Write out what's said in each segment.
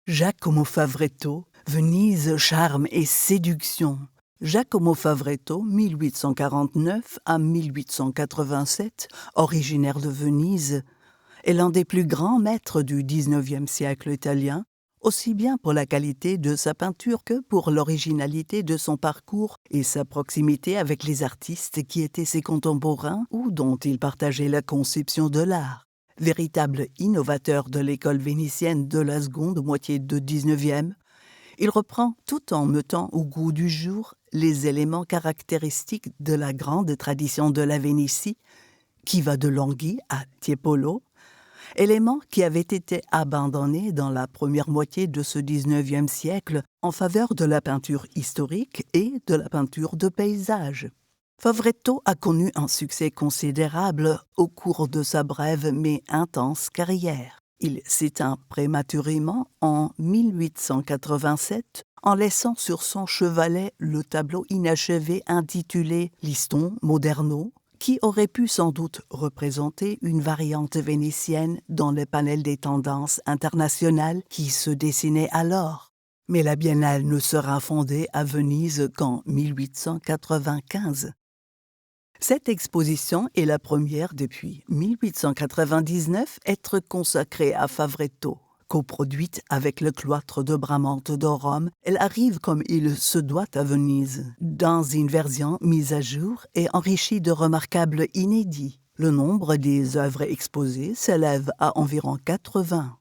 Giacomo Favretto, Venise, charme et séduction. Giacomo Favretto, 1849 à 1887, originaire de Venise, est l'un des plus grands maîtres du XIXe siècle italien, aussi bien pour la qualité de sa peinture que pour l'originalité de son parcours et sa proximité avec les artistes qui étaient ses contemporains ou dont il partageait la conception de l'art. Véritable innovateur de l'école vénitienne de la seconde moitié du XIXe, il reprend, tout en mettant au goût du jour, les éléments caractéristiques de la grande tradition de la Vénétie, qui va de Longhi à Tiepolo, éléments qui avaient été abandonnés dans la première moitié de ce XIXe siècle en faveur de la peinture historique et de la peinture de paysage. Favretto a connu un succès considérable au cours de sa brève mais intense carrière. Il s'éteint prématurément en 1887 en laissant sur son chevalet le tableau inachevé intitulé « Liston Moderno », qui aurait pu sans doute représenter une variante vénitienne dans le panel des tendances internationales qui se dessinaient alors. Mais la biennale ne sera fondée à Venise qu'en 1895. Cette exposition est la première depuis 1899 être consacrée à Favretto. Coproduite avec le cloître de Bramante de Rome, elle arrive comme il se doit à Venise, dans une version mise à jour et enrichie de remarquables inédits. Le nombre des œuvres exposées s'élève à environ 80.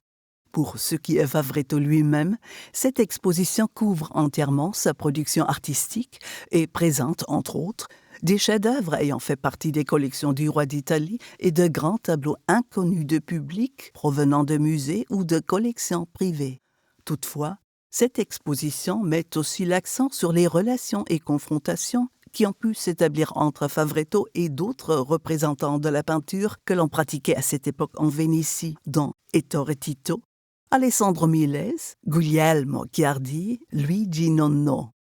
Pour ce qui est Favretto lui-même, cette exposition couvre entièrement sa production artistique et présente, entre autres, des chefs-d'œuvre ayant fait partie des collections du roi d'Italie et de grands tableaux inconnus de public provenant de musées ou de collections privées. Toutefois, cette exposition met aussi l'accent sur les relations et confrontations qui ont pu s'établir entre Favretto et d'autres représentants de la peinture que l'on pratiquait à cette époque en Vénétie, dont Ettore Tito, Alessandro Miles, Guglielmo Chiardi, Luigi Nonno.